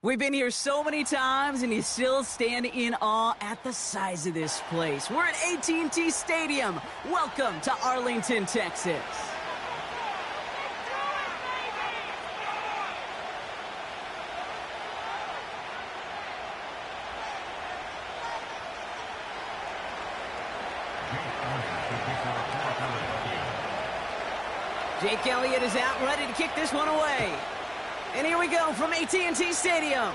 We've been here so many times, and you still stand in awe at the size of this place. We're at AT&T Stadium. Welcome to Arlington, Texas. Jake Elliott is out, ready to kick this one away. And here we go from AT&T Stadium.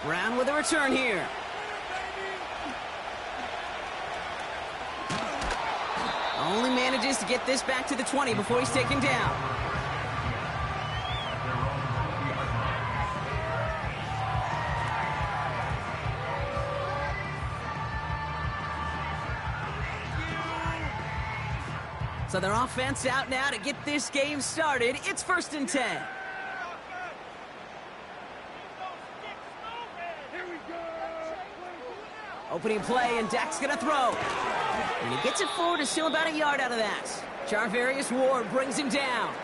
Brown with a return here. Only manages to get this back to the 20 before he's taken down. So their offense out now to get this game started. It's 1st and 10. Opening play, and Dak's going to throw. And he gets it forward, is still about a yard out of that. Charvarius Ward brings him down.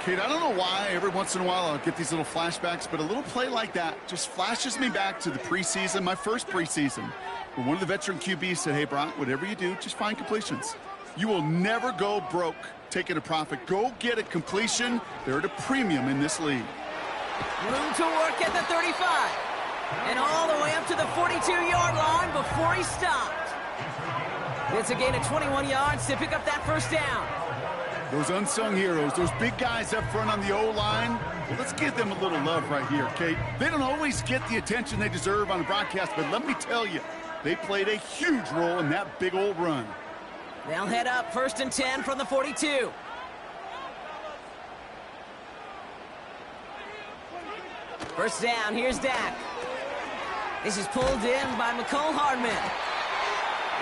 Kate, I don't know why every once in a while I'll get these little flashbacks, but a little play like that just flashes me back to the preseason, my first preseason, where one of the veteran QBs said, hey, Brock, whatever you do, just find completions. You will never go broke taking a profit. Go get a completion. They're at a premium in this league. Room to work at the 35. And all the way up to the 42-yard line before he stopped. It's a gain of 21 yards to pick up that first down. Those unsung heroes, those big guys up front on the O-line, well, let's give them a little love right here, Kate. They don't always get the attention they deserve on the broadcast, but let me tell you, they played a huge role in that big old run. They'll head up 1st and 10 from the 42. First down, here's Dak. This is pulled in by McCole Hardman.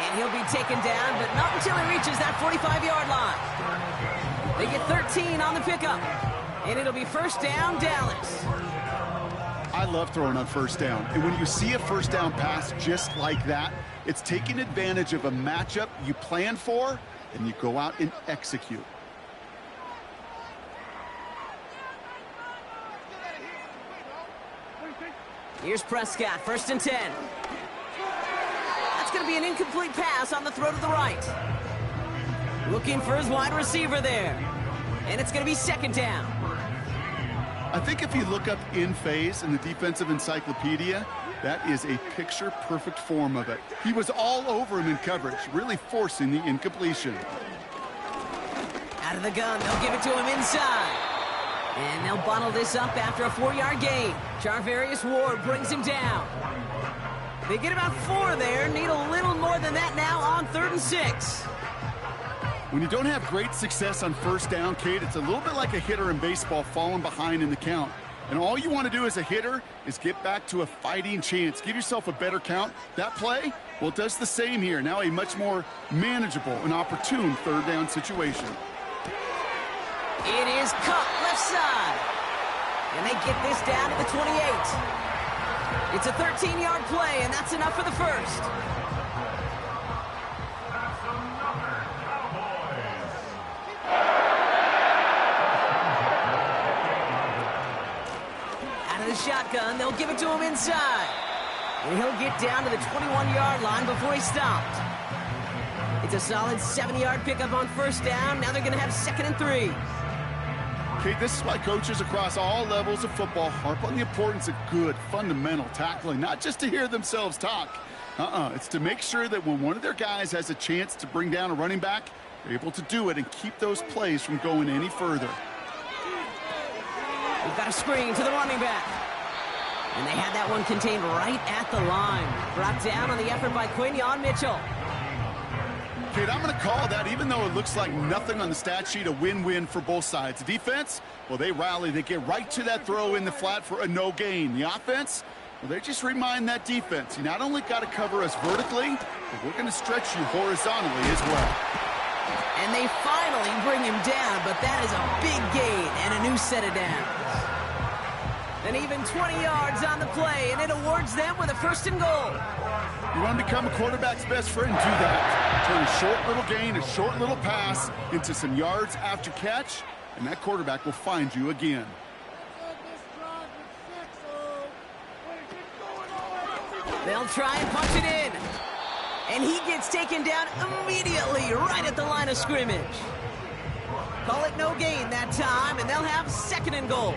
And he'll be taken down, but not until he reaches that 45-yard line. They get 13 on the pickup. And it'll be first down, Dallas. I love throwing on first down. And when you see a first down pass just like that, it's taking advantage of a matchup you plan for, and you go out and execute. Here's Prescott, 1st and 10. That's going to be an incomplete pass on the throw to the right. Looking for his wide receiver there. And it's going to be 2nd down. I think if you look up in phase in the defensive encyclopedia, that is a picture-perfect form of it. He was all over him in coverage, really forcing the incompletion. Out of the gun, they'll give it to him inside. And they'll bottle this up after a 4-yard gain. Charvarius Ward brings him down. They get about 4 there, need a little more than that now on 3rd and 6. When you don't have great success on first down, Kate, it's a little bit like a hitter in baseball falling behind in the count. And all you want to do as a hitter is get back to a fighting chance. Give yourself a better count. That play, well, it does the same here. Now a much more manageable and opportune 3rd down situation. It is cut left side. And they get this down to the 28. It's a 13-yard play, and that's enough for the first. Out of the shotgun, they'll give it to him inside. And he'll get down to the 21-yard line before he stopped. It's a solid 7-yard pickup on first down. Now they're going to have 2nd and 3. Okay, this is why coaches across all levels of football harp on the importance of good, fundamental tackling, not just to hear themselves talk. It's to make sure that when one of their guys has a chance to bring down a running back, they're able to do it and keep those plays from going any further. We've got a screen to the running back. And they had that one contained right at the line. Brought down on the effort by Quinyon Mitchell. Kate, I'm going to call that, even though it looks like nothing on the stat sheet, a win-win for both sides. The defense, well, they rally. They get right to that throw in the flat for a no gain. The offense, well, they just remind that defense, you not only got to cover us vertically, but we're going to stretch you horizontally as well. And they finally bring him down, but that is a big gain and a new set of downs. And even 20 yards on the play, and it awards them with a 1st and goal. You want to become a quarterback's best friend? Do that. Turn a short little gain, a short little pass into some yards after catch, and that quarterback will find you again. They'll try and punch it in. And he gets taken down immediately right at the line of scrimmage. Call it no gain that time, and they'll have 2nd and goal.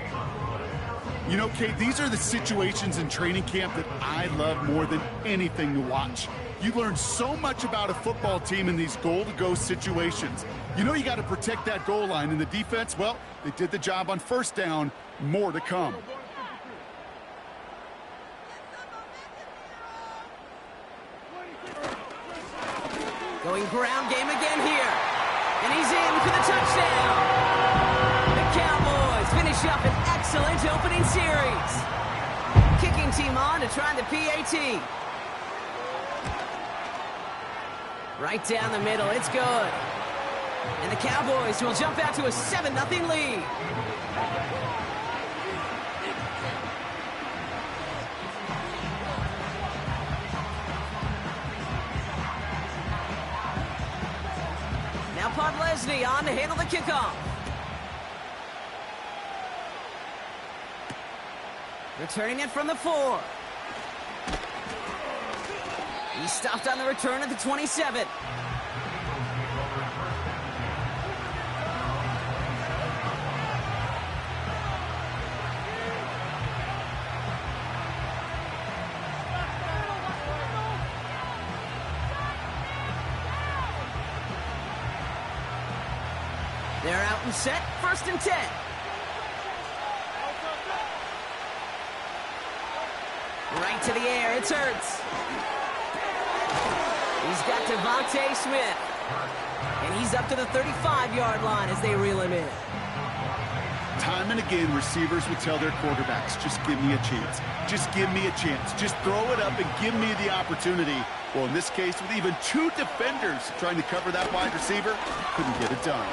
You know, Kate, these are the situations in training camp that I love more than anything to watch. You learn so much about a football team in these goal-to-go situations. You know you got to protect that goal line, and the defense, well, they did the job on 1st down. More to come. Going ground game again here. And he's in for the touchdown. The Cowboys finish up an excellent opening series. Kicking team on to try the PAT. Right down the middle, it's good. And the Cowboys will jump out to a 7-0 lead. Now Podlesny on to handle the kickoff. Returning it from the 4. He stopped on the return at the 27. They're out and set, 1st and 10. Right to the air, it's Hurts. He's got Devontae Smith. And he's up to the 35-yard line as they reel him in. Time and again, receivers would tell their quarterbacks, just give me a chance. Just give me a chance. Just throw it up and give me the opportunity. Well, in this case, with even 2 defenders trying to cover that wide receiver, couldn't get it done.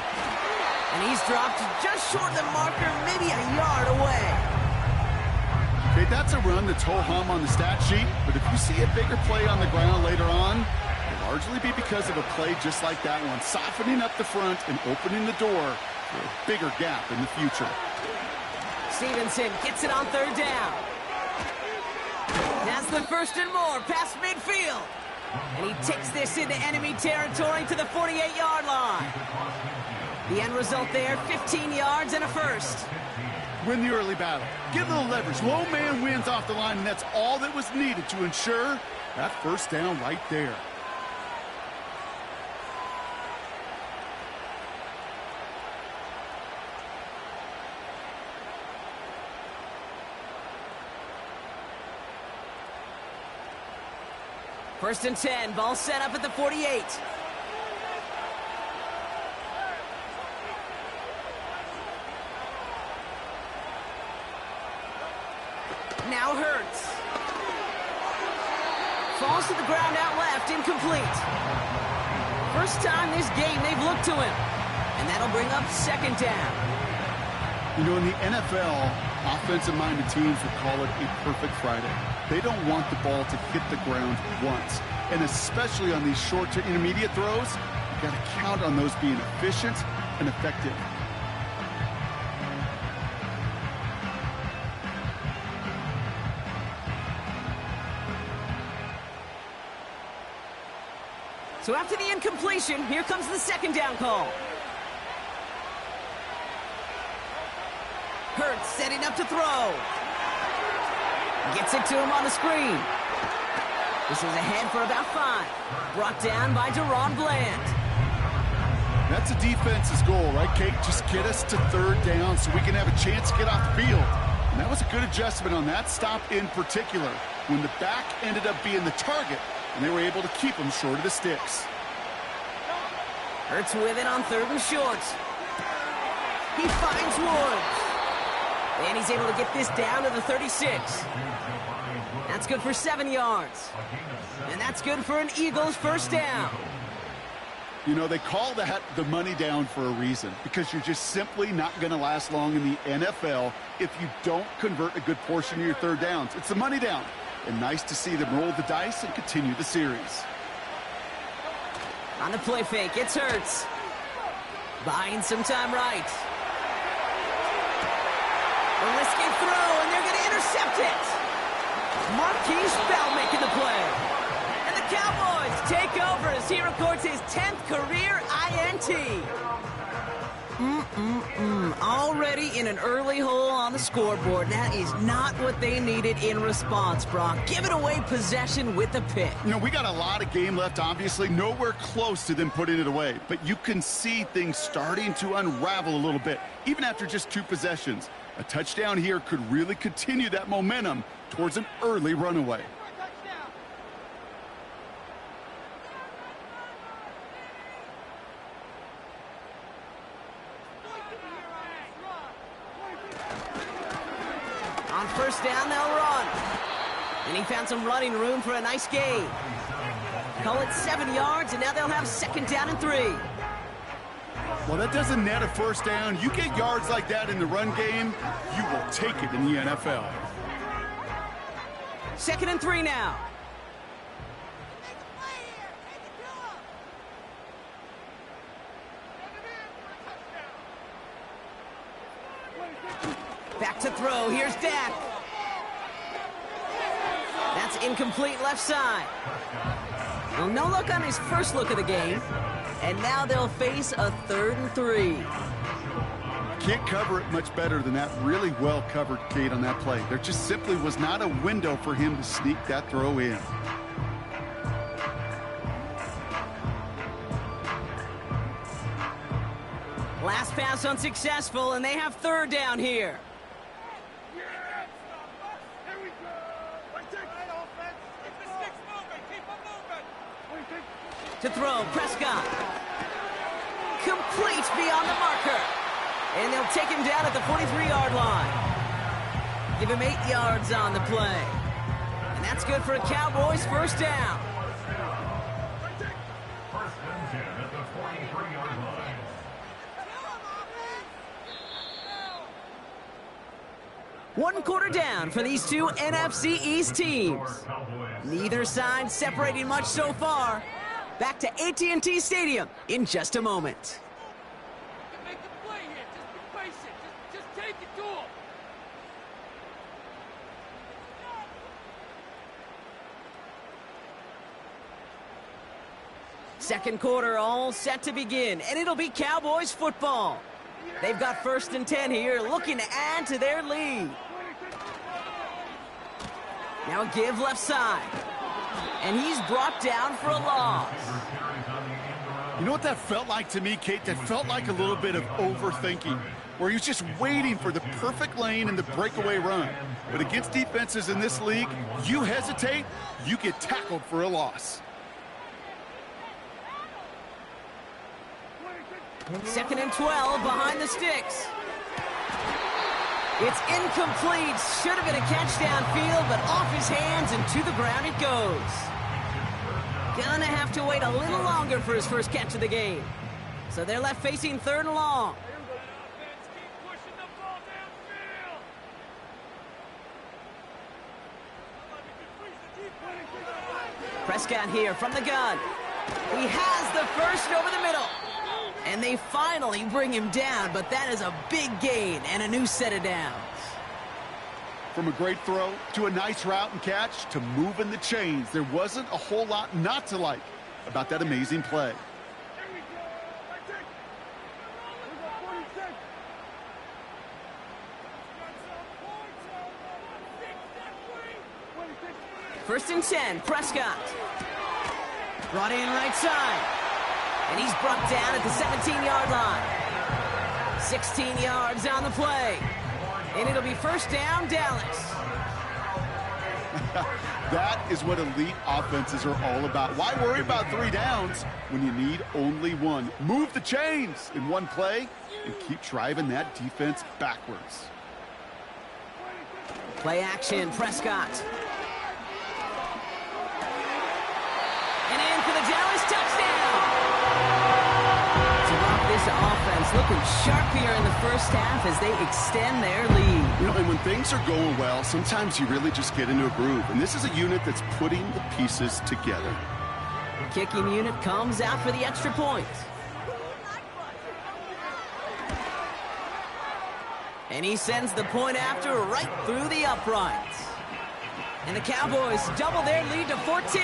And he's dropped just short of the marker, maybe a yard away. Okay, that's a run that's ho-hum on the stat sheet, but if you see a bigger play on the ground later on, it'll largely be because of a play just like that one, softening up the front and opening the door for a bigger gap in the future. Stevenson gets it on 3rd down. Has the 1st and more past midfield. And he takes this into enemy territory to the 48-yard line. The end result there, 15 yards and a 1st. Win the early battle. Get a little leverage. Low man wins off the line, and that's all that was needed to ensure that 1st down right there. First and 10, ball set up at the 48. Now Hurts. Falls to the ground out left, incomplete. First time this game they've looked to him. And that'll bring up 2nd down. You know, in the NFL, offensive-minded teams would call it a perfect Friday. They don't want the ball to hit the ground once. And especially on these short to intermediate throws, you got to count on those being efficient and effective. So after the incompletion, here comes the 2nd down call. Hurts setting up to throw. Gets it to him on the screen. This is ahead for about 5. Brought down by Deron Bland. That's a defense's goal, right, Kate? Just get us to 3rd down so we can have a chance to get off the field. And that was a good adjustment on that stop in particular, when the back ended up being the target, and they were able to keep him short of the sticks. Hurts with it on 3rd and short. He finds Woods. And he's able to get this down to the 36. That's good for 7 yards. And that's good for an Eagles 1st down. You know, they call that the money down for a reason, because you're just simply not going to last long in the NFL if you don't convert a good portion of your 3rd downs. It's the money down. And nice to see them roll the dice and continue the series. On the play fake, it's Hurts. Buying some time right. Risking throw, and they're going to intercept it. Marquise Bell making the play. And the Cowboys take over as he records his 10th career INT. Already in an early hole on the scoreboard. That is not what they needed in response, Brock. Giving away possession with the pick. You know, we got a lot of game left, obviously. Nowhere close to them putting it away. But you can see things starting to unravel a little bit, even after just 2 possessions. A touchdown here could really continue that momentum towards an early runaway. On first down, they'll run. And he found some running room for a nice gain. Call it 7 yards, and now they'll have 2nd down and 3. Well, that doesn't net a first down. You get yards like that in the run game, you will take it in the NFL. 2nd and 3 now. Back to throw. Here's Dak. That's incomplete left side. Well, no look on his first look of the game. And now they'll face a 3rd and 3. Can't cover it much better than that. Really well covered, Kate, on that play. There just simply was not a window for him to sneak that throw in. Last pass unsuccessful, and they have 3rd down here. To throw, Prescott. Complete beyond the marker. And they'll take him down at the 43-yard line. Give him 8 yards on the play. And that's good for a Cowboys 1st down. One quarter down for these two NFC East teams. Neither side separating much so far. Back to AT&T Stadium in just a moment. Make the play here. Just be patient. Just take it to him. Second quarter all set to begin, and it'll be Cowboys football. They've got 1st and 10 here, looking to add to their lead. Now a give left side. And he's brought down for a loss. You know what that felt like to me, Kate? That felt like a little bit of overthinking, where he was just waiting for the perfect lane and the breakaway run. But against defenses in this league, you hesitate, you get tackled for a loss. 2nd and 12 behind the sticks. It's incomplete. Should have been a catch downfield, but off his hands and to the ground it goes. Gonna have to wait a little longer for his first catch of the game. So they're left facing 3rd and long. Prescott here from the gun. He has the first over the middle. And they finally bring him down, but that is a big gain and a new set of downs. From a great throw to a nice route and catch to moving the chains, there wasn't a whole lot not to like about that amazing play. First and 10, Prescott. Brought in right side. And he's brought down at the 17-yard line. 16 yards on the play. And it'll be 1st down, Dallas. That is what elite offenses are all about. Why worry about 3 downs when you need only 1? Move the chains in one play and keep driving that defense backwards. Play action, Prescott. And in for the Dallas touchdown. This offense looking sharp here in the first half as they extend their lead. You know, and when things are going well, sometimes you really just get into a groove. And this is a unit that's putting the pieces together. The kicking unit comes out for the extra point. And he sends the point after right through the uprights. And the Cowboys double their lead to 14.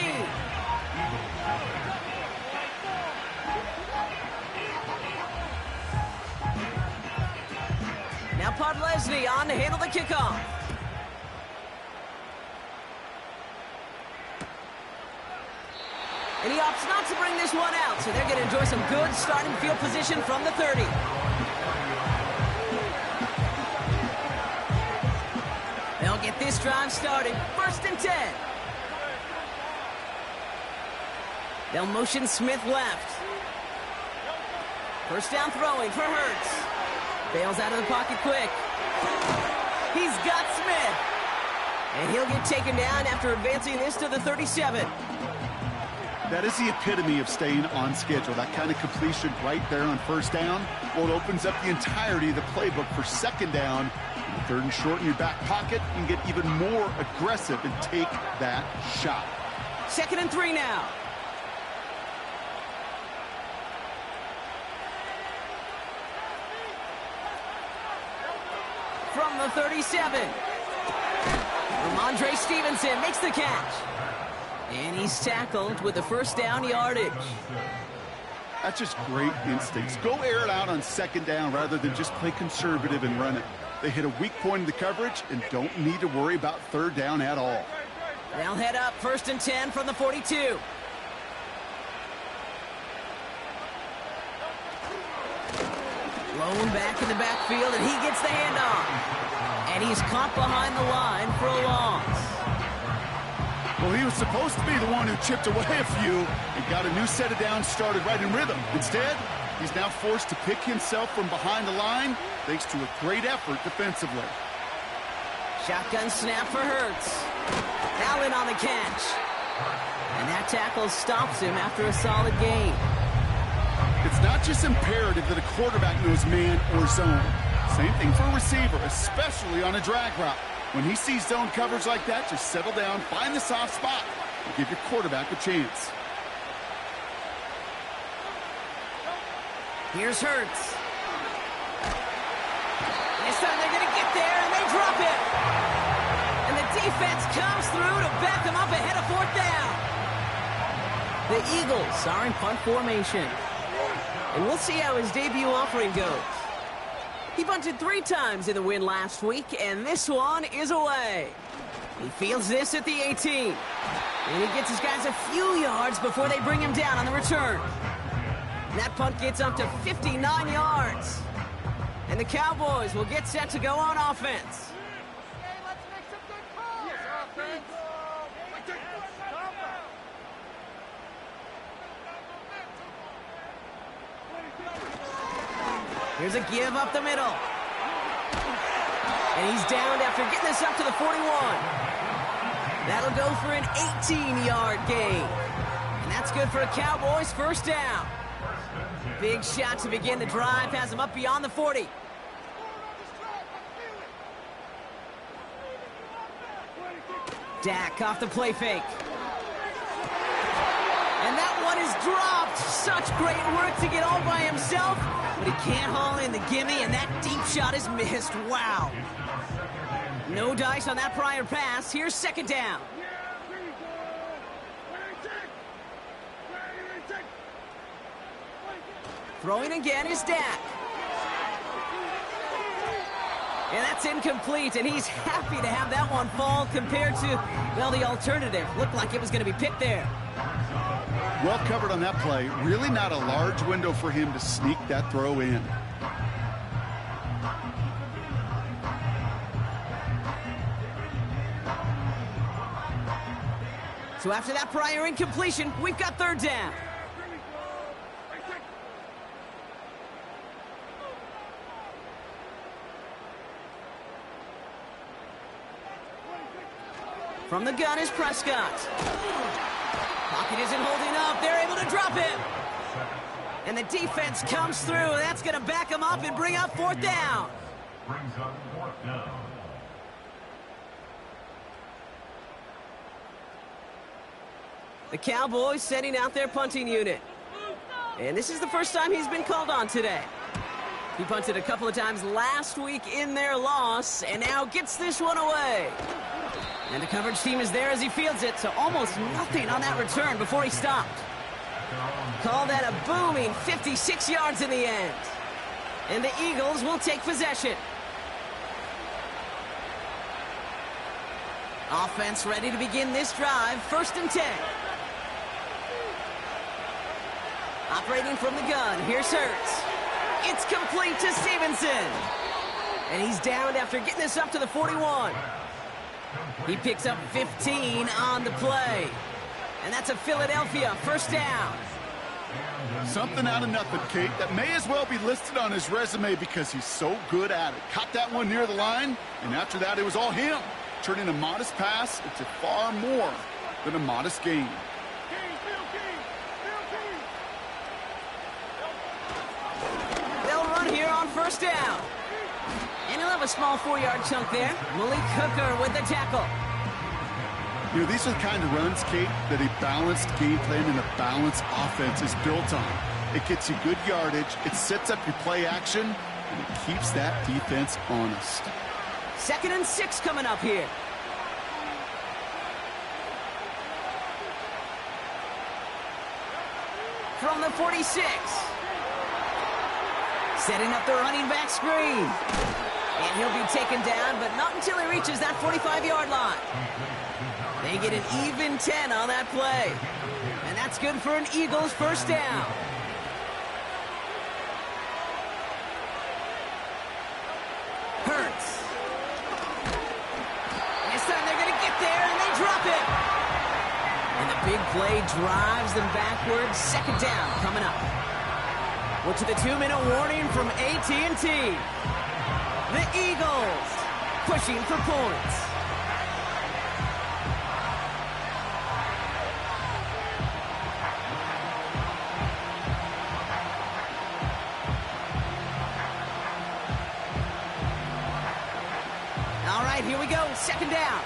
Now Podlesny on to handle the kickoff. And he opts not to bring this one out, so they're going to enjoy some good starting field position from the 30. They'll get this drive started. 1st and 10. They'll motion Smith left. 1st down throwing for Hurts. Bails out of the pocket quick. He's got Smith. And he'll get taken down after advancing this to the 37. That is the epitome of staying on schedule. That kind of completion right there on 1st down. Well, it opens up the entirety of the playbook for 2nd down. 3rd and short in your back pocket. You can get even more aggressive and take that shot. 2nd and 3 now. From the 37. Ramondre Stevenson makes the catch. And he's tackled with the 1st down yardage. That's just great instincts. Go air it out on 2nd down rather than just play conservative and run it. They hit a weak point in the coverage and don't need to worry about 3rd down at all. They'll head up 1st and 10 from the 42. Lone back in the backfield, and he gets the handoff. And he's caught behind the line for a loss. Well, he was supposed to be the one who chipped away a few and got a new set of downs started right in rhythm. Instead, he's now forced to pick himself from behind the line thanks to a great effort defensively. Shotgun snap for Hurts. Allen on the catch. And that tackle stops him after a solid gain. It's not just imperative that a quarterback knows man or zone. Same thing for a receiver, especially on a drag route. When he sees zone coverage like that, just settle down, find the soft spot, and give your quarterback a chance. Here's Hurts. This time they're going to get there, and they drop it. And the defense comes through to back them up ahead of 4th down. The Eagles are in punt formation. And we'll see how his debut offering goes. He bunted 3 times in the win last week, and this one is away. He fields this at the 18. And he gets his guys a few yards before they bring him down on the return. And that punt gets up to 59 yards. And the Cowboys will get set to go on offense. Hey, let's make some good calls. Offense. Here's a give up the middle. And he's downed after getting this up to the 41. That'll go for an 18-yard gain. And that's good for a Cowboys 1st down. Big shot to begin the drive has him up beyond the 40. Dak off the play fake. And that one is dropped. Such great work to get all by himself. But he can't haul in the gimme, and that deep shot is missed. Wow. No dice on that prior pass. Here's 2nd down. Throwing again is Dak. And that's incomplete, and he's happy to have that one fall compared to, well, the alternative. Looked like it was going to be picked there. Well covered on that play. Really not a large window for him to sneak that throw in. So after that prior incompletion, we've got 3rd down. From the gun is Prescott. Pocket isn't holding up. They're able to drop it. And the defense comes through. That's going to back them up and bring up 4th down. Brings up 4th down. The Cowboys setting out their punting unit. And this is the first time he's been called on today. He punted a couple of times last week in their loss, and now gets this one away. And the coverage team is there as he fields it, so almost nothing on that return before he stopped. Call that a booming 56 yards in the end. And the Eagles will take possession. Offense ready to begin this drive, 1st and 10. Operating from the gun, here's Hurts. It's complete to Stevenson. And he's down after getting this up to the 41. He picks up 15 on the play. And that's a Philadelphia 1st down. Something out of nothing, Kate. That may as well be listed on his resume because he's so good at it. Caught that one near the line, and after that, it was all him. Turning a modest pass into far more than a modest gain. They'll run here on 1st down. And he'll have a small 4-yard chunk there. Malik Hooker with the tackle. You know, these are the kind of runs, Kate, that a balanced game plan and a balanced offense is built on. It gets you good yardage, it sets up your play action, and it keeps that defense honest. 2nd and 6 coming up here. From the 46. Setting up the running back screen. And he'll be taken down, but not until he reaches that 45-yard line. They get an even 10 on that play. And that's good for an Eagles 1st down. Hurts. This time they're going to get there, and they drop it. And the big play drives them backwards. 2nd down coming up. We're to the 2-minute warning from AT&T. The Eagles pushing for points. All right, here we go. 2nd down.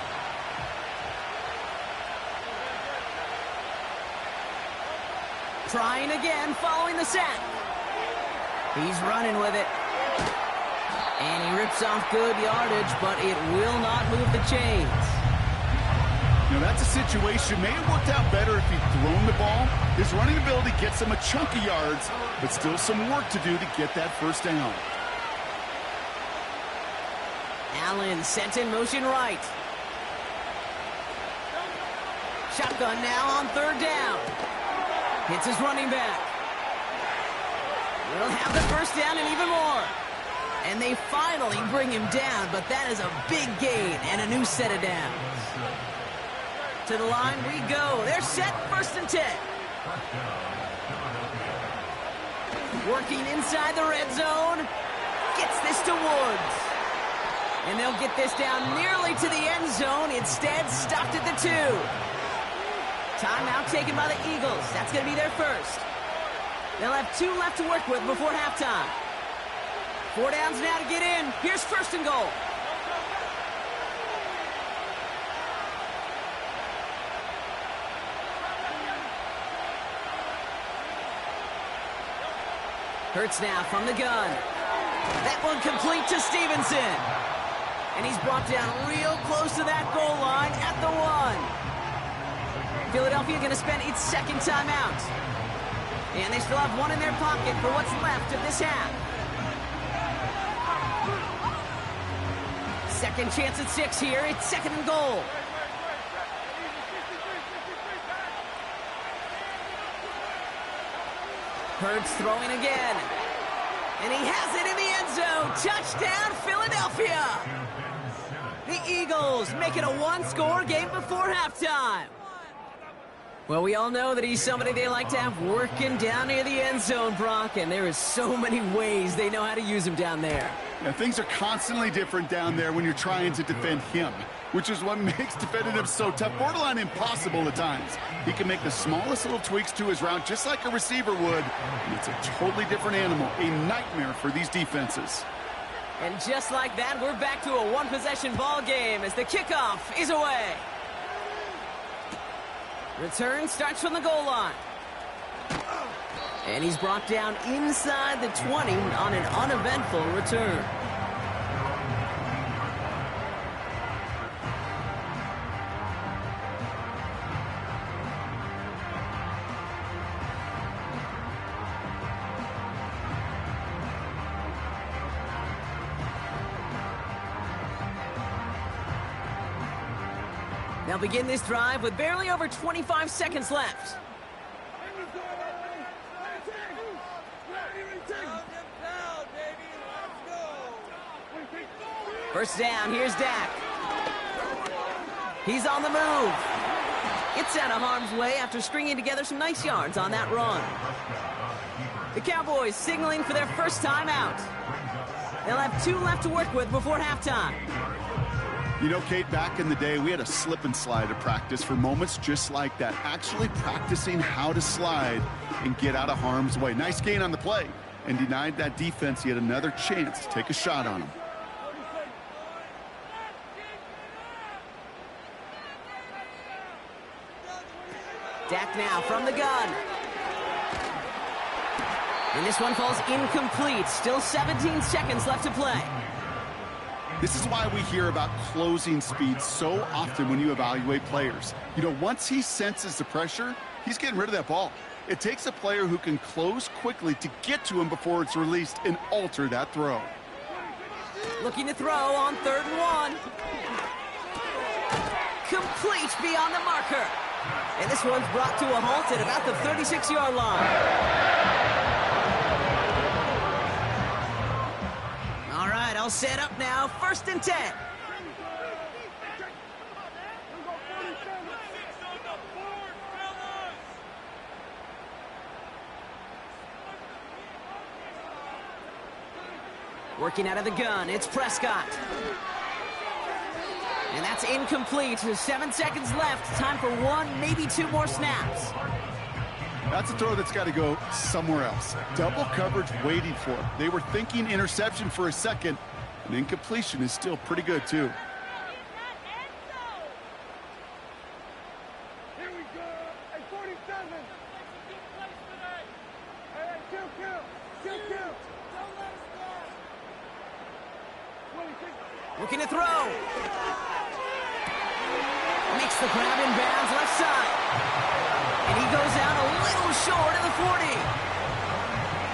Trying again following the sack. He's running with it. And he rips off good yardage, but it will not move the chains. You know, that's a situation. May have worked out better if he'd thrown the ball. His running ability gets him a chunk of yards, but still some work to do to get that 1st down. Allen sent in motion right. Shotgun now on 3rd down. Hits his running back. We'll have the 1st down and even more. And they finally bring him down, but that is a big gain and a new set of downs. To the line we go. They're set, 1st and 10. Working inside the red zone. Gets this to Woods. And they'll get this down nearly to the end zone. Instead, stopped at the 2. Timeout taken by the Eagles. That's going to be their 1st. They'll have 2 left to work with before halftime. 4 downs now to get in. Here's 1st and goal. Hurts now from the gun. That one complete to Stevenson. And he's brought down real close to that goal line at the 1. Philadelphia going to spend its 2nd timeout. And they still have 1 in their pocket for what's left of this half. 2nd chance at 6 here. It's 2nd and goal. Hurts throwing again. And he has it in the end zone. Touchdown, Philadelphia. The Eagles make it a 1-score game before halftime. Well, we all know that he's somebody they like to have working down near the end zone, Brock, and there is so many ways they know how to use him down there. Yeah, things are constantly different down there when you're trying to defend him, which is what makes defending him so tough, borderline impossible at times. He can make the smallest little tweaks to his route just like a receiver would, and it's a totally different animal, a nightmare for these defenses. And just like that, we're back to a one-possession ball game as the kickoff is away. Return starts from the goal line. And he's brought down inside the 20 on an uneventful return. They'll begin this drive with barely over 25 seconds left. First down, here's Dak. He's on the move. Gets out of harm's way after stringing together some nice yards on that run. The Cowboys signaling for their first time out. They'll have 2 left to work with before halftime. You know, Kate, back in the day, we had a slip and slide at practice for moments just like that. Actually practicing how to slide and get out of harm's way. Nice gain on the play, and denied that defense yet another chance to take a shot on him. Dak now from the gun. And this one falls incomplete. Still 17 seconds left to play. This is why we hear about closing speed so often when you evaluate players. You know, once he senses the pressure, he's getting rid of that ball. It takes a player who can close quickly to get to him before it's released and alter that throw. Looking to throw on 3rd and 1. Complete beyond the marker. And this one's brought to a halt at about the 36-yard line. All right, all set up now. 1st and 10. Working out of the gun, it's Prescott. And that's incomplete. 7 seconds left. Time for 1, maybe 2 more snaps. That's a throw that's got to go somewhere else. Double coverage waiting for it. They were thinking interception for a second, and incompletion is still pretty good, too. Here we go. At 47. All right, kill. Don't let us go. Looking to throw. Makes the grab in bounds left side. And he goes out a little short of the 40.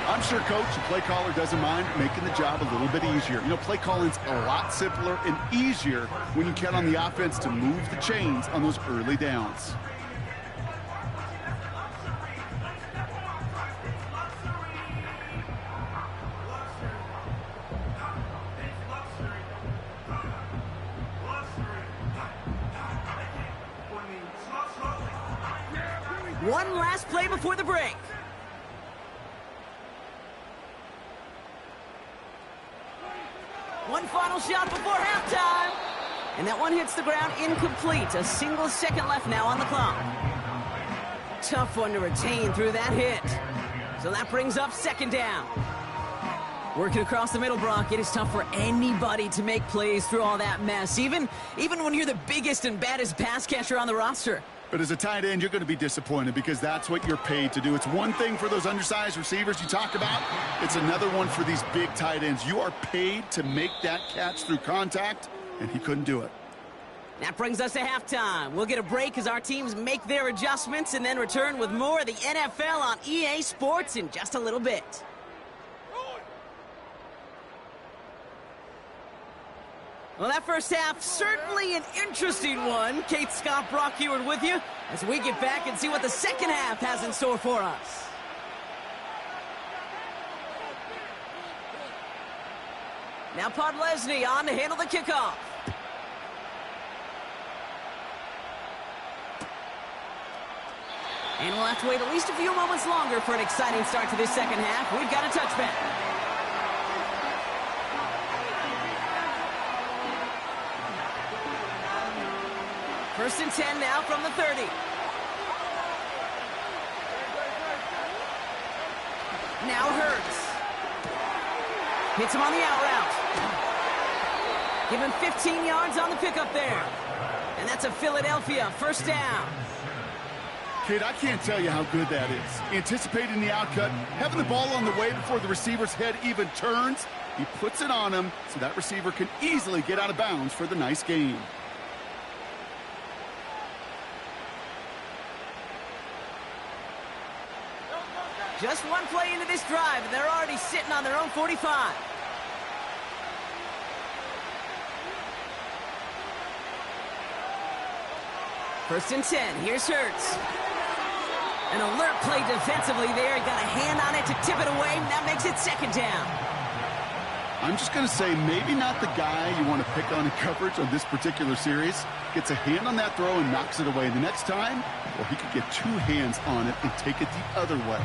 I'm sure coach and play caller doesn't mind making the job a little bit easier. You know, play calling's a lot simpler and easier when you count on the offense to move the chains on those early downs. One last play before the break. One final shot before halftime. And that one hits the ground incomplete. A single second left now on the clock. Tough one to retain through that hit. So that brings up 2nd down. Working across the middle, Brock. It is tough for anybody to make plays through all that mess. Even when you're the biggest and baddest pass catcher on the roster. But as a tight end, you're going to be disappointed because that's what you're paid to do. It's one thing for those undersized receivers you talk about. It's another one for these big tight ends. You are paid to make that catch through contact, and he couldn't do it. That brings us to halftime. We'll get a break as our teams make their adjustments and then return with more of the NFL on EA Sports in just a little bit. Well, that first half, certainly an interesting one. Kate, Scott, Brock Heward with you as we get back and see what the second half has in store for us. Now Pod Lesney on to handle the kickoff. And we'll have to wait at least a few moments longer for an exciting start to this second half. We've got a touchback. First and 10 now from the 30. Now Hurts. Hits him on the out route. Give him 15 yards on the pickup there. And that's a Philadelphia first down. Kid, I can't tell you how good that is. Anticipating the outcut, having the ball on the way before the receiver's head even turns. He puts it on him so that receiver can easily get out of bounds for the nice gain. Just one play into this drive, and they're already sitting on their own 45. First and 10. Here's Hurts. An alert play defensively there. He got a hand on it to tip it away, and that makes it second down. I'm just going to say maybe not the guy you want to pick on in coverage on this particular series. Gets a hand on that throw and knocks it away. The next time, well, he could get two hands on it and take it the other way.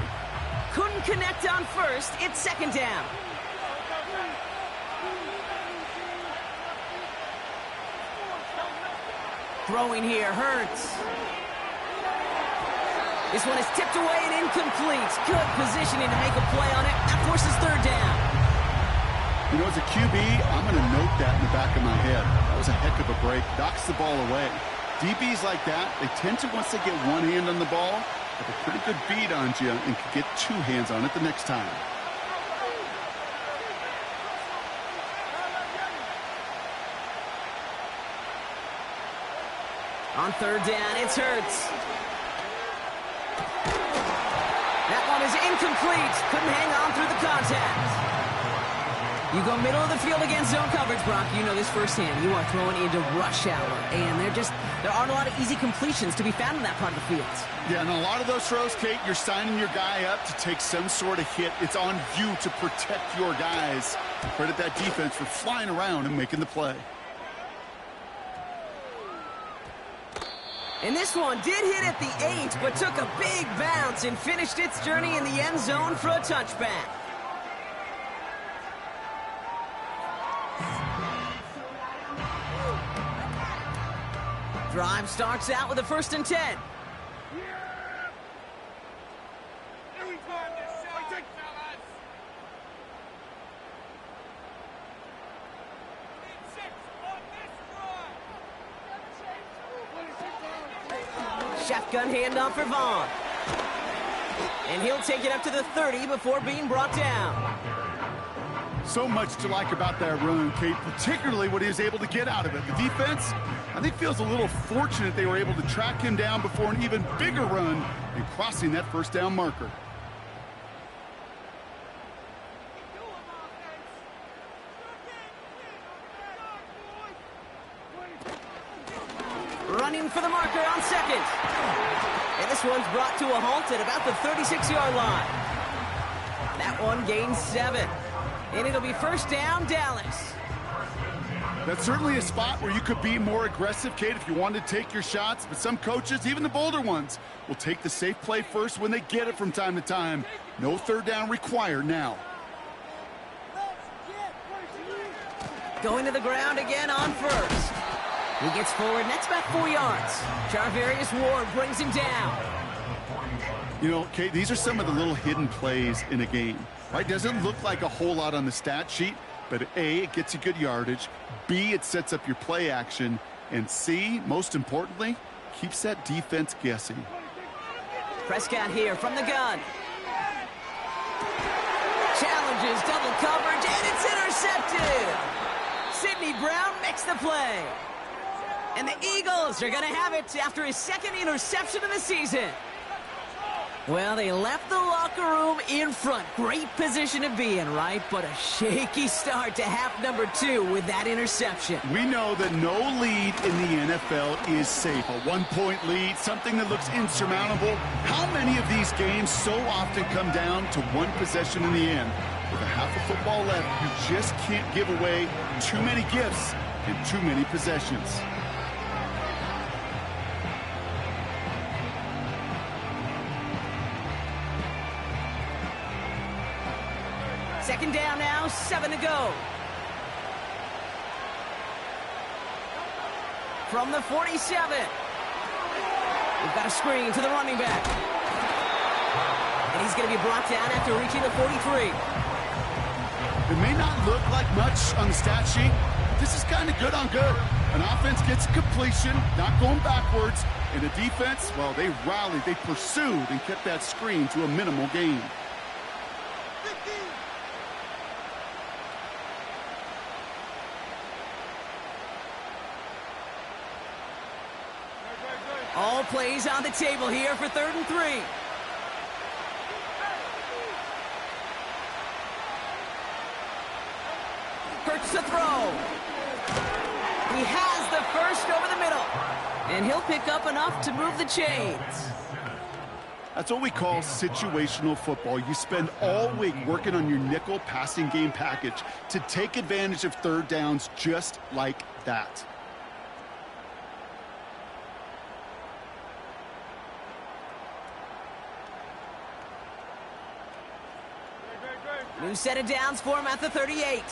Couldn't connect on first. It's second down. Throwing here, Hurts. This one is tipped away and incomplete. Good positioning to make a play on it. That forces third down. You know, as a QB, I'm going to note that in the back of my head. That was a heck of a break. Knocks the ball away. DBs like that, they tend to, once they get one hand on the ball, have a pretty good beat on you and can get two hands on it the next time. On third down, it's Hurts. That one is incomplete. Couldn't hang on through the contact. You go middle of the field against zone coverage, Brock. You know this firsthand. You are throwing into rush hour, and there aren't a lot of easy completions to be found in that part of the field. Yeah, and a lot of those throws, Kate, you're signing your guy up to take some sort of hit. It's on you to protect your guys. Credit that defense for flying around and making the play. And this one did hit at the 8, but took a big bounce and finished its journey in the end zone for a touchback. Drive starts out with a first and 10. Shotgun handoff for Vaughn. And he'll take it up to the 30 before being brought down. So much to like about that run, Kate, particularly what he was able to get out of it. The defense, I think, feels a little fortunate they were able to track him down before an even bigger run and crossing that first down marker. Running for the marker on second. And this one's brought to a halt at about the 36-yard line. That one gains 7. And it'll be first down, Dallas. That's certainly a spot where you could be more aggressive, Kate, if you wanted to take your shots. But some coaches, even the bolder ones, will take the safe play first when they get it from time to time. No third down required now. Going to the ground again on first. He gets forward, and that's about 4 yards. Charvarius Ward brings him down. You know, Kate, these are some of the little hidden plays in a game, right? Doesn't look like a whole lot on the stat sheet, but A, it gets you good yardage. B, it sets up your play action. And C, most importantly, keeps that defense guessing. Prescott here from the gun. Challenges double coverage, and it's intercepted. Sidney Brown makes the play. And the Eagles are going to have it after his second interception of the season. Well, they left the locker room in front. Great position to be in, right? But a shaky start to half number 2 with that interception. We know that no lead in the NFL is safe. A one-point lead, something that looks insurmountable. How many of these games so often come down to one possession in the end? With a half of football left, you just can't give away too many gifts in too many possessions. Second down now, 7 to go. From the 47. We've got a screen to the running back. And he's going to be brought down after reaching the 43. It may not look like much on the stat sheet, but this is kind of good on good. An offense gets completion, not going backwards, and the defense, well, they rallied, they pursued, and kept that screen to a minimal gain. All plays on the table here for 3rd and 3. Hurts to throw. He has the first over the middle. And he'll pick up enough to move the chains. That's what we call situational football. You spend all week working on your nickel passing game package to take advantage of third downs just like that. New set of downs for him at the 38.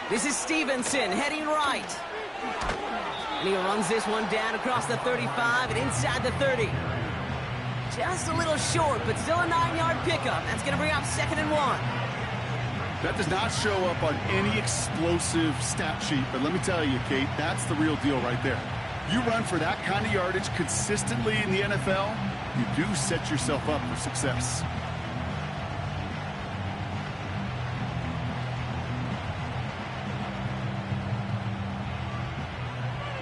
This is Stevenson heading right. And he runs this one down across the 35 and inside the 30. Just a little short, but still a 9-yard pickup. That's going to bring up 2nd and 1. That does not show up on any explosive stat sheet, but let me tell you, Kate, that's the real deal right there. You run for that kind of yardage consistently in the NFL, you do set yourself up for success.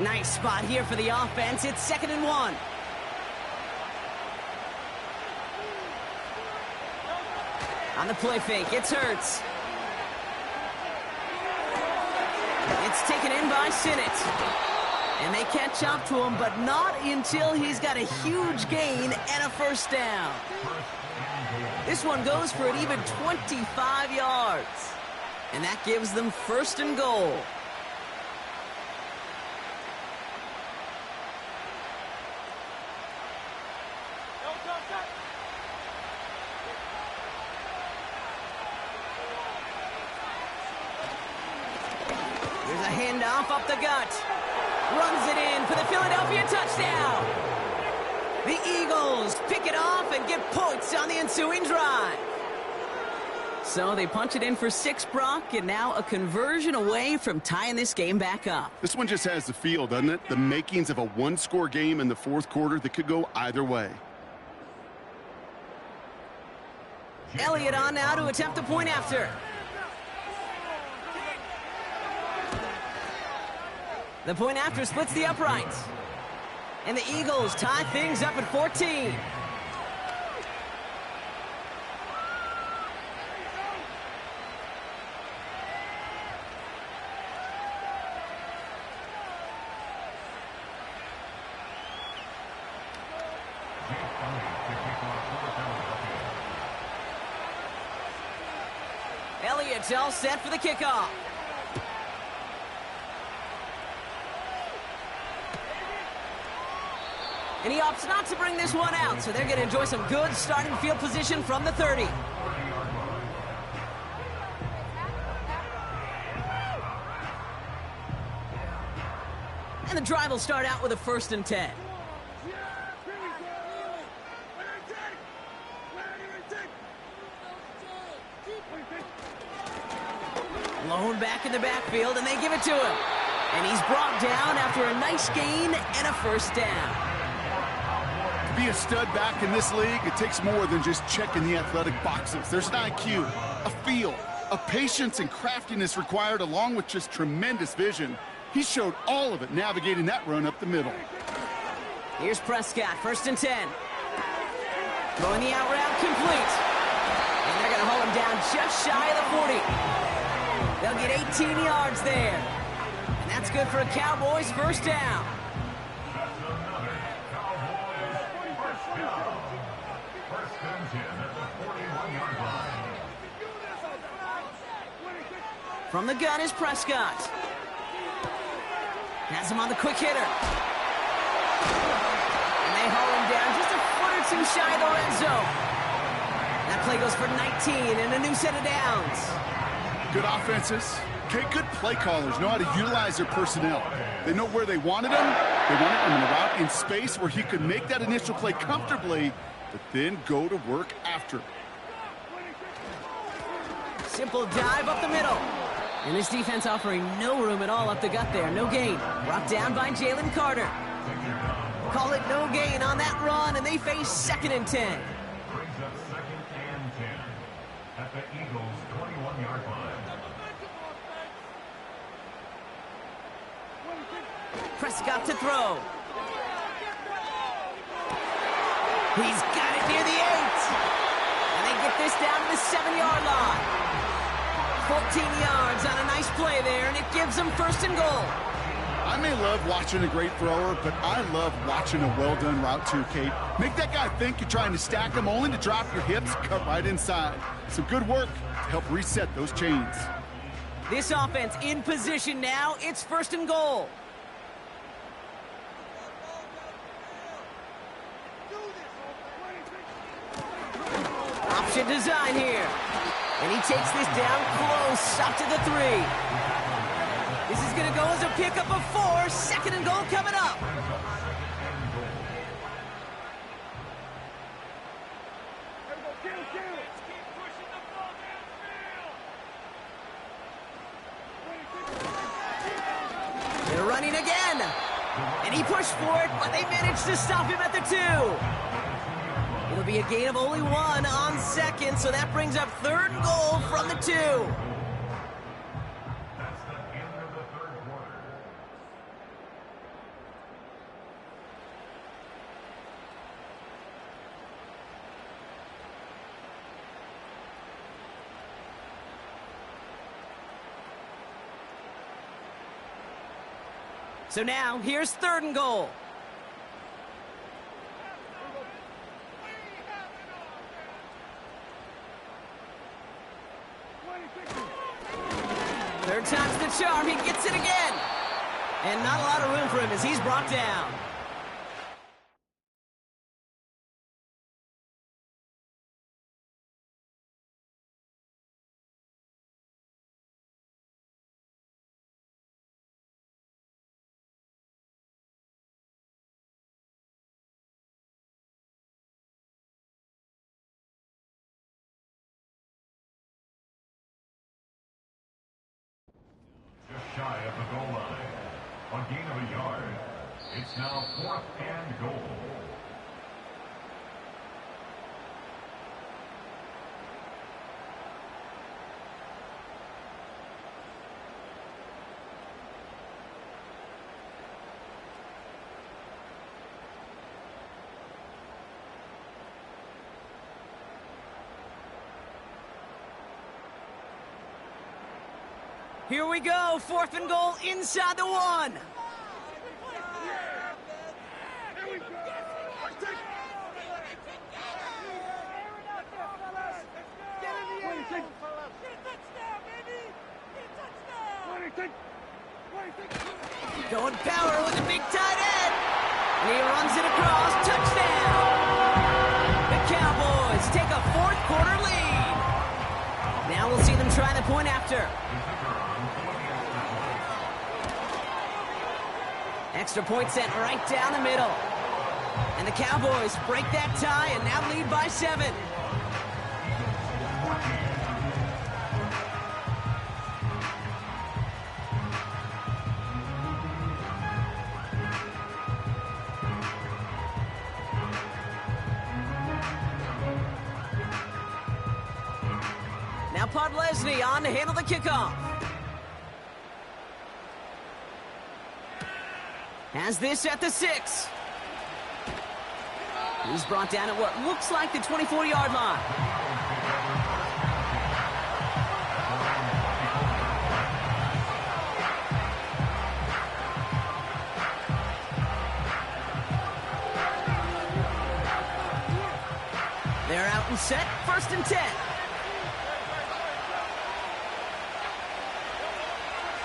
Nice spot here for the offense. It's 2nd and 1. On the play fake, it's Hurts. It's taken in by Sinnott. And they catch up to him, but not until he's got a huge gain and a first down. This one goes for an even 25 yards. And that gives them 1st and goal. There's a handoff up the gut. Runs it in for the Philadelphia touchdown. The Eagles pick it off and get points on the ensuing drive. So they punch it in for 6, Brock, and now a conversion away from tying this game back up. This one just has the feel, doesn't it? The makings of a one-score game in the 4th quarter that could go either way. Elliott on now to attempt the point after. The point after splits the uprights. And the Eagles tie things up at 14. Elliott's all set for the kickoff. And he opts not to bring this one out, so they're going to enjoy some good starting field position from the 30. And the drive will start out with a 1st and 10. Blown back in the backfield, and they give it to him. And he's brought down after a nice gain and a first down. To be a stud back in this league, it takes more than just checking the athletic boxes. There's an IQ, a feel, a patience and craftiness required, along with just tremendous vision. He showed all of it navigating that run up the middle. Here's Prescott, 1st and 10. Throwing the out route complete. And they're going to hold him down just shy of the 40. They'll get 18 yards there. And that's good for a Cowboys first down. From the gun is Prescott. Has him on the quick hitter. And they haul him down just a foot or 2 shy of the red zone. That play goes for 19 and a new set of downs. Good offenses. Okay, good play callers know how to utilize their personnel. They know where they wanted him. They wanted him in a route in space where he could make that initial play comfortably, but then go to work after. Simple dive up the middle. And this defense offering no room at all up the gut there. No gain. Brought down by Jalen Carter. Call it no gain on that run, and they face 2nd and 10. Brings up 2nd and 10 at the Eagles' 21-yard line. Prescott to throw. He's got it near the 8. And they get this down to the 7-yard line. 14 yards on a nice play there, and it gives them first and goal. I may love watching a great thrower, but I love watching a well-done route too, Kate. Make that guy think you're trying to stack him only to drop your hips, cut right inside. Some good work to help reset those chains. This offense in position now. It's first and goal. Option design here. And he takes this down close, up to the 3. This is going to go as a pickup of 4. Second and goal coming up. They're running again. And he pushed for it, but they managed to stop him at the 2. It'll be a gain of only 1 on second, so that brings up third and goal from the 2. That's the end of the third quarter. So now, here's third and goal. Third time's the charm. He gets it again. And not a lot of room for him as he's brought down. Just shy of the goal line. A gain of a yard. It's now 4th and goal. Here we go. 4th and goal inside the 1. Going power with a big tight end. And he runs it across. Touchdown. The Cowboys take a 4th quarter lead. Now we'll see them try the point after. Extra point set right down the middle. And the Cowboys break that tie and now lead by 7. Now Pod Leslie on to handle the kickoff. Has this at the 6. He's brought down at what looks like the 24-yard line. They're out and set, 1st and 10.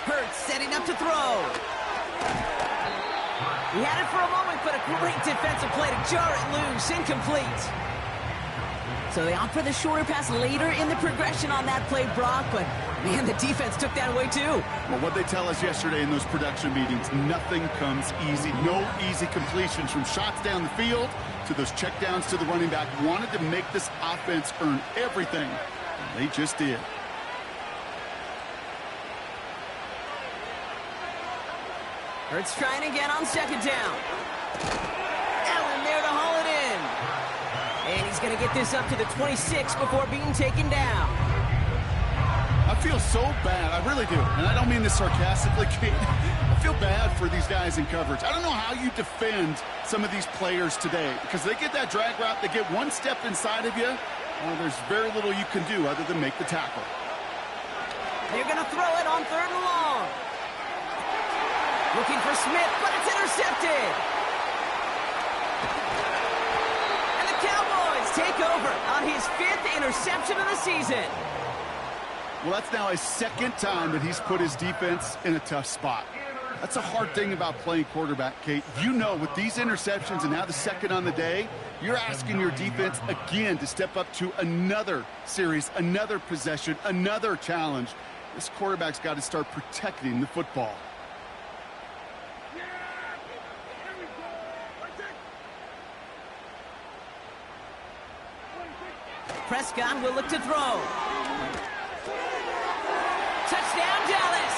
Hurts setting up to throw. He had it for a moment, but a great defensive play to jar it loose, incomplete. So they opt for the shorter pass later in the progression on that play, Brock, but man, the defense took that away too. Well, what they tell us yesterday in those production meetings, nothing comes easy. No easy completions from shots down the field to those checkdowns to the running back. Wanted to make this offense earn everything, and they just did. Hurts trying again on 2nd down. Allen there to haul it in. And he's going to get this up to the 26 before being taken down. I feel so bad. I really do. And I don't mean this sarcastically, Kate. I feel bad for these guys in coverage. I don't know how you defend some of these players today because they get that drag route, they get one step inside of you, there's very little you can do other than make the tackle. They're going to throw it on 3rd and long. Looking for Smith, but it's intercepted. And the Cowboys take over on his 5th interception of the season. Well, that's now his 2nd time that he's put his defense in a tough spot. That's a hard thing about playing quarterback, Kate. You know, with these interceptions and now the 2nd on the day, you're asking your defense again to step up to another series, another possession, another challenge. This quarterback's got to start protecting the football. Prescott will look to throw. Touchdown, Dallas!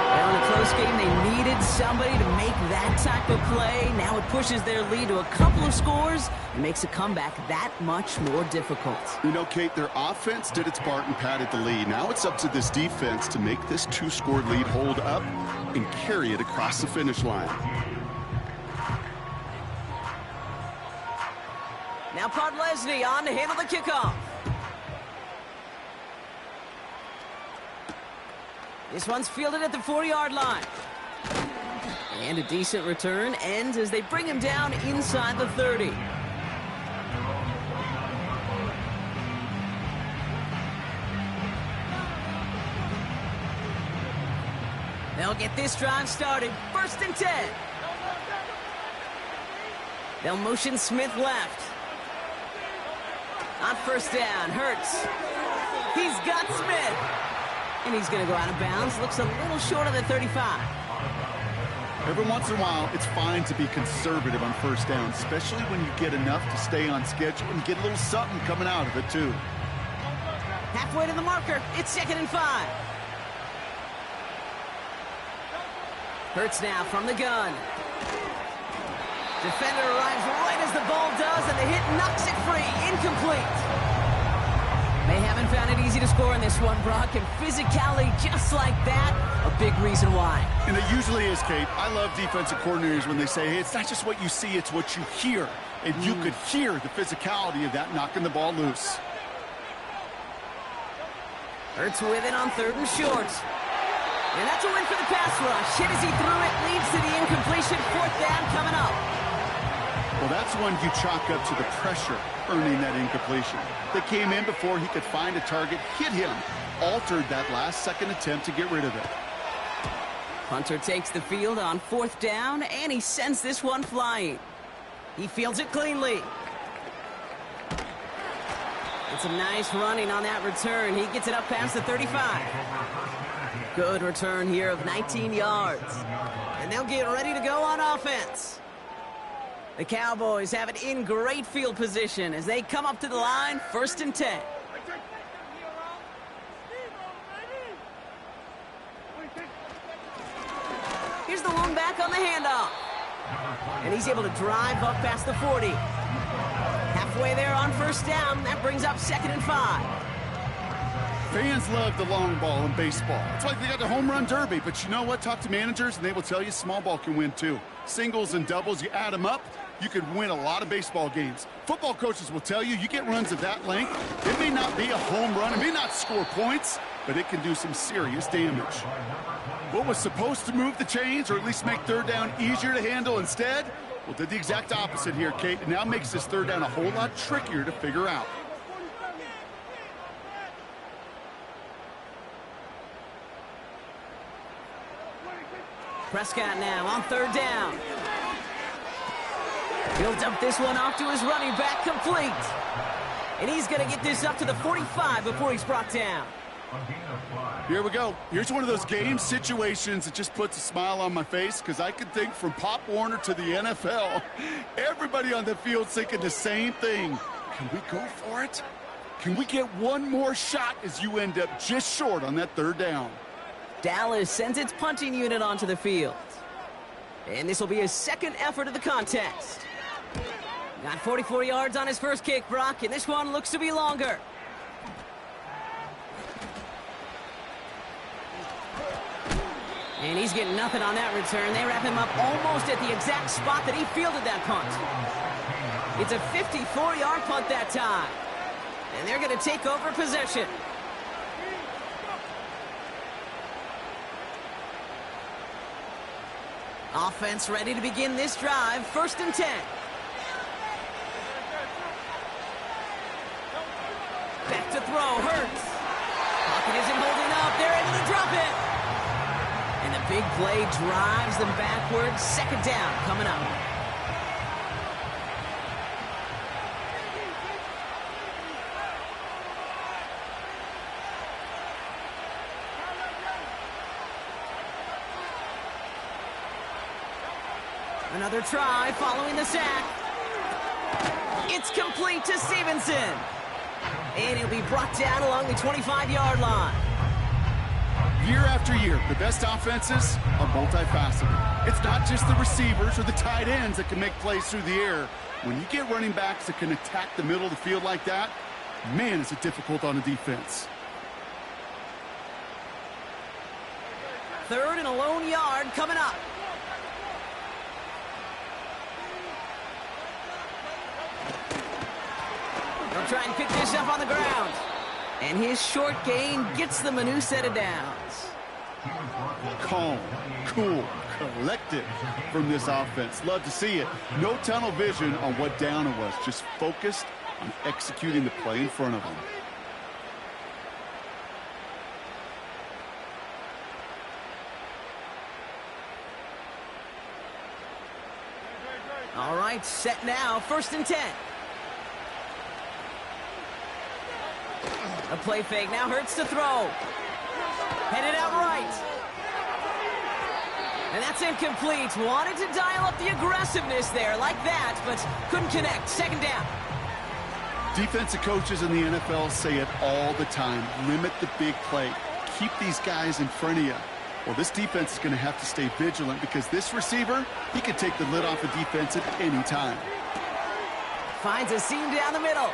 Well, in a close game, they needed somebody to make that type of play. Now it pushes their lead to a couple of scores and makes a comeback that much more difficult. You know, Kate, their offense did its part and padded the lead. Now it's up to this defense to make this 2-score lead hold up and carry it across the finish line. Now Podlesny on to handle the kickoff. This one's fielded at the 40-yard line. And a decent return ends as they bring him down inside the 30. They'll get this drive started. 1st and 10. They'll motion Smith left. On 1st down, Hurts. He's got Smith. And he's going to go out of bounds. Looks a little short of the 35. Every once in a while, it's fine to be conservative on 1st down, especially when you get enough to stay on schedule and get a little something coming out of it, too. Halfway to the marker. It's 2nd and 5. Hurts now from the gun. Defender arrives right as the ball does, and the hit knocks it free. Incomplete. They haven't found it easy to score in this one, Brock, and physicality just like that, a big reason why. And it usually is, Kate. I love defensive coordinators when they say, hey, it's not just what you see, it's what you hear. And you could hear the physicality of that knocking the ball loose. Hurts with it on 3rd and short. And that's a win for the pass rush. Hit as he threw it, leads to the incompletion. 4th down coming up. Well, that's one you chalk up to the pressure earning that incompletion. They came in before he could find a target, hit him, altered that last 2nd attempt to get rid of it. Hunter takes the field on 4th down, and he sends this one flying. He fields it cleanly. And some nice running on that return. He gets it up past the 35. Good return here of 19 yards. And they'll get ready to go on offense. The Cowboys have it in great field position as they come up to the line, 1st and 10. Here's the one back on the handoff. And he's able to drive up past the 40. Halfway there on 1st down, that brings up 2nd and 5. Fans love the long ball in baseball. It's like they got the home run derby, but you know what? Talk to managers, and they will tell you small ball can win too. Singles and doubles, you add them up, you could win a lot of baseball games. Football coaches will tell you, you get runs of that length, it may not be a home run, it may not score points, but it can do some serious damage. What was supposed to move the chains, or at least make 3rd down easier to handle instead, well, did the exact opposite here, Kate. It now makes this 3rd down a whole lot trickier to figure out. Prescott now on 3rd down. He'll dump this one off to his running back, complete. And he's going to get this up to the 45 before he's brought down. Here we go. Here's one of those game situations that just puts a smile on my face because I can think from Pop Warner to the NFL. Everybody on the field's thinking the same thing. Can we go for it? Can we get one more shot as you end up just short on that 3rd down? Dallas sends its punting unit onto the field. And this will be his 2nd effort of the contest. Got 44 yards on his first kick, Brock, and this one looks to be longer. And he's getting nothing on that return. They wrap him up almost at the exact spot that he fielded that punt. It's a 54-yard punt that time. And they're going to take over possession. Offense ready to begin this drive. 1st and 10. Back to throw. Hurts. Pocket isn't holding up. They're able to drop it. And the big play drives them backwards. 2nd down coming up. Another try following the sack. It's complete to Stevenson. And he'll be brought down along the 25-yard line. Year after year, the best offenses are multifaceted. It's not just the receivers or the tight ends that can make plays through the air. When you get running backs that can attack the middle of the field like that, man, is it difficult on a defense. 3rd and a lone yard coming up. They'll try and pick this up on the ground. And his short gain gets them a new set of downs. Calm, cool, collected from this offense. Love to see it. No tunnel vision on what down it was. Just focused on executing the play in front of them. All right, set now. 1st and 10. A play fake now. Hurts to throw. Headed out right. And that's incomplete. Wanted to dial up the aggressiveness there like that, but couldn't connect. 2nd down. Defensive coaches in the NFL say it all the time. Limit the big play. Keep these guys in front of you. Well, this defense is going to have to stay vigilant because this receiver, he can take the lid off a defense at any time. Finds a seam down the middle.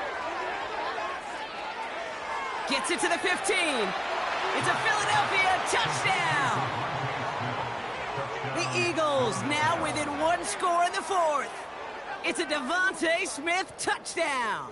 Gets it to the 15. It's a Philadelphia touchdown. The Eagles now within 1 score in the 4th. It's a Devontae Smith touchdown.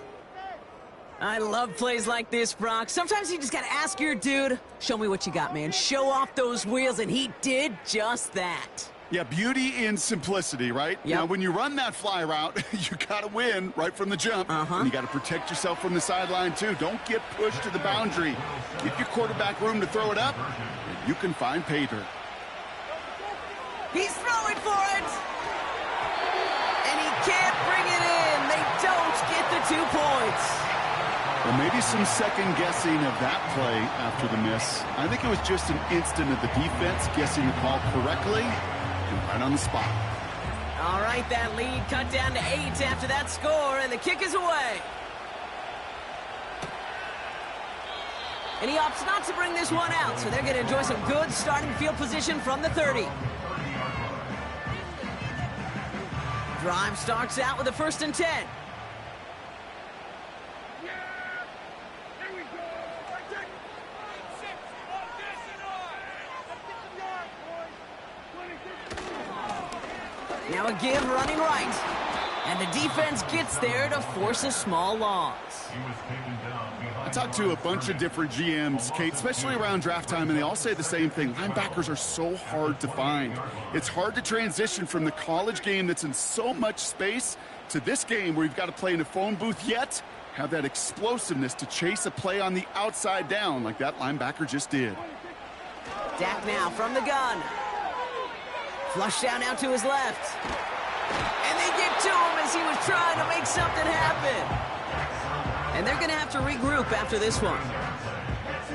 I love plays like this, Brock. Sometimes you just got to ask your dude, show me what you got, man. Show off those wheels, and he did just that. Yeah, beauty in simplicity, right? Yep. Now, when you run that fly route, you got to win right from the jump. And you got to protect yourself from the sideline, too. Don't get pushed to the boundary. Give your quarterback room to throw it up, and you can find pay dirt. He's throwing for it. And he can't bring it in. They don't get the 2 points. Well, maybe some second guessing of that play after the miss. I think it was just an instant of the defense guessing the call correctly and right on the spot. All right, that lead cut down to 8 after that score, and the kick is away. And he opts not to bring this one out, so they're going to enjoy some good starting field position from the 30. Drive starts out with a 1st and 10. Now a give running right. And the defense gets there to force a small loss. I talked to a bunch of different GMs, Kate, especially around draft time, and they all say the same thing. Linebackers are so hard to find. It's hard to transition from the college game that's in so much space to this game where you've got to play in a phone booth, yet have that explosiveness to chase a play on the outside down like that linebacker just did. Dak now from the gun. Flush down out to his left. And they get to him as he was trying to make something happen. And they're going to have to regroup after this one.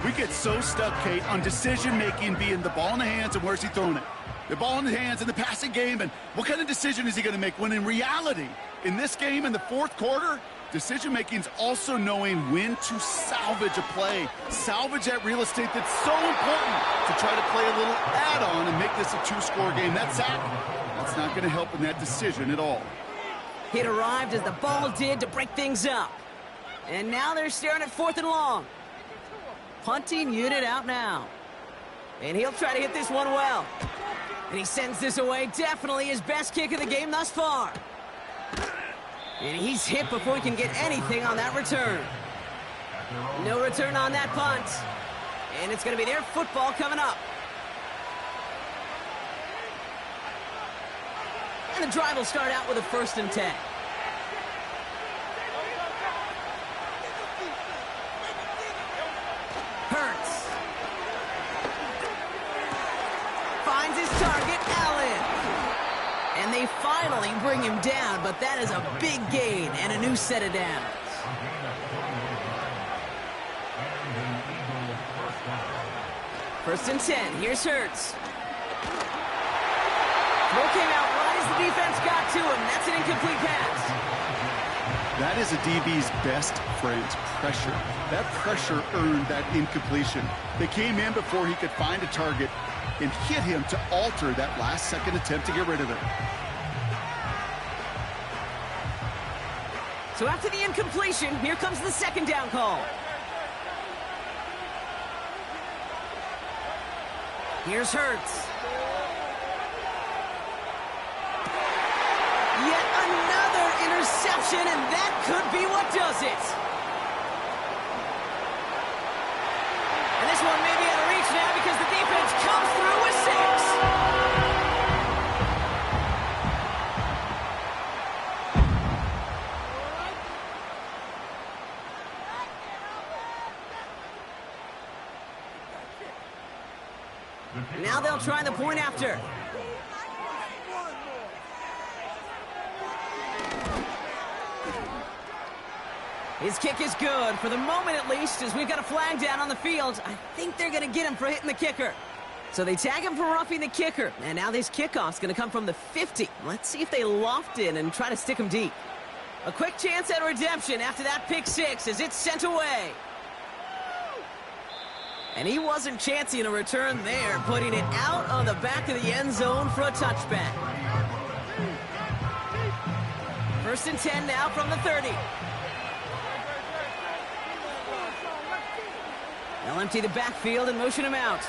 We get so stuck, Kate, on decision-making being the ball in the hands and where's he throwing it. The ball in the hands in the passing game, and what kind of decision is he going to make? When in reality, in this game, in the 4th quarter, decision-making is also knowing when to salvage a play. Salvage that real estate that's so important to try to play a little add-on and make this a 2-score game. That sack, that's not going to help in that decision at all. Hit arrived as the ball did to break things up. And now they're staring at 4th and long. Punting unit out now. And he'll try to hit this one well. And he sends this away. Definitely his best kick of the game thus far. And he's hit before he can get anything on that return. No return on that punt. And it's going to be their football coming up. And the drive will start out with a 1st and 10. Hurts. Finds his target, Allen. And they finally bring him down, but that is a big gain and a new set of downs. First and 10. Here's Hurts. Throw came out right as the defense got to him. That's an incomplete pass. That is a DB's best friend, pressure. That pressure earned that incompletion. They came in before he could find a target and hit him to alter that last-second attempt to get rid of it. So after the incompletion, here comes the 2nd down call. Here's Hurts. Yet another interception, and that could be what does it. And this one may be out of reach now because the defense comes through with 6. Now they'll try the point after. His kick is good, for the moment at least, as we've got a flag down on the field. I think they're going to get him for hitting the kicker. So they tag him for roughing the kicker, and now this kickoff's going to come from the 50. Let's see if they loft in and try to stick him deep. A quick chance at redemption after that pick 6 as it's sent away. And he wasn't chancing a return there, putting it out on the back of the end zone for a touchback. First and 10 now from the 30. They'll empty the backfield and motion him out.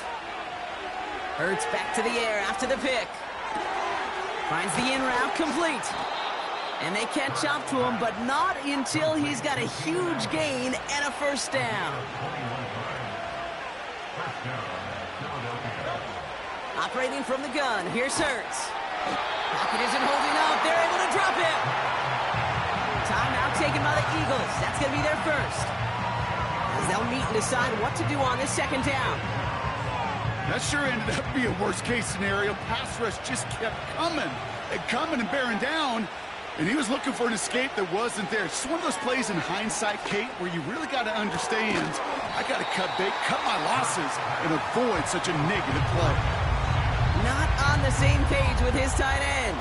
Hurts back to the air after the pick. Finds the in route complete. And they catch up to him, but not until he's got a huge gain and a 1st down. Operating from the gun, here's Hurts. Pocket isn't holding up, they're able to drop him. Timeout taken by the Eagles, that's going to be their 1st. As they'll meet and decide what to do on this 2nd down. That sure ended up being a worst-case scenario. Pass rush just kept coming and bearing down, and he was looking for an escape that wasn't there. It's just one of those plays in hindsight, Kate, where you really got to understand, I got to cut my losses, and avoid such a negative play. Not on the same page with his tight end.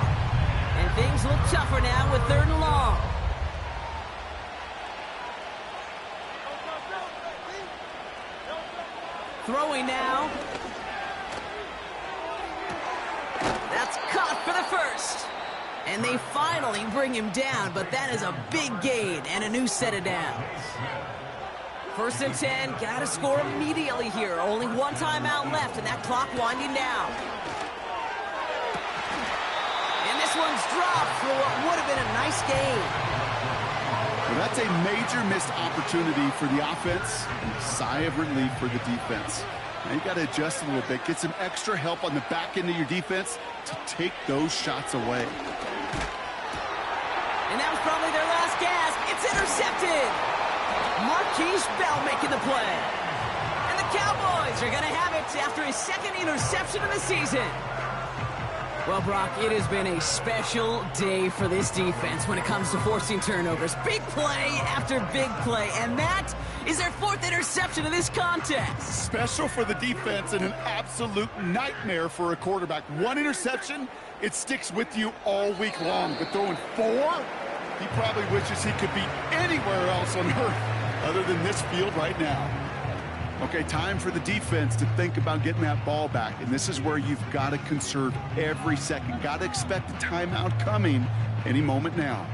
And things look tougher now with 3rd and long. Throwing now. That's caught for the 1st. And they finally bring him down, but that is a big gain and a new set of downs. 1st and 10, got to score immediately here. Only one timeout left, and that clock winding down. And this one's dropped for what would have been a nice gain. Well, that's a major missed opportunity for the offense and a sigh of relief for the defense. Now you got to adjust a little bit, get some extra help on the back end of your defense to take those shots away. And that was probably their last gasp. It's intercepted. Marquise Bell making the play. And the Cowboys are going to have it after his 2nd interception of the season. Well, Brock, it has been a special day for this defense when it comes to forcing turnovers. Big play after big play, and that is their 4th interception of this contest. Special for the defense and an absolute nightmare for a quarterback. One interception, it sticks with you all week long. But throwing 4, he probably wishes he could be anywhere else on earth other than this field right now. Okay, time for the defense to think about getting that ball back. And this is where you've got to conserve every second. Got to expect a timeout coming any moment now.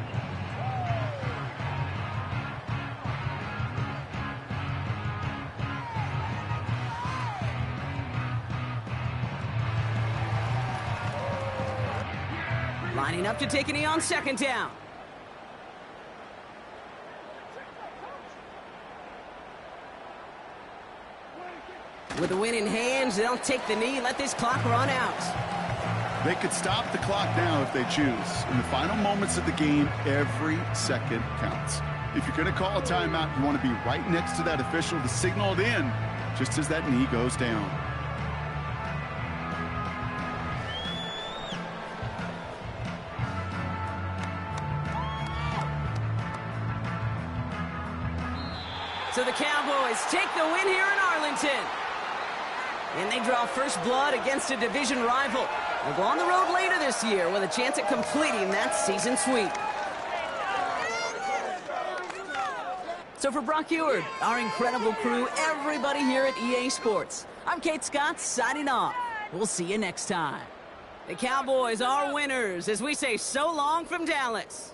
Lining up to take a knee on 2nd down. With the win in hands, they'll take the knee, let this clock run out. They could stop the clock now if they choose. In the final moments of the game, every second counts. If you're going to call a timeout, you want to be right next to that official to signal it in just as that knee goes down. So the Cowboys take the win here in Arlington. And they draw first blood against a division rival. They'll go on the road later this year with a chance at completing that season sweep. So for Brock Eward, our incredible crew, everybody here at EA Sports, I'm Kate Scott signing off. We'll see you next time. The Cowboys are winners as we say so long from Dallas.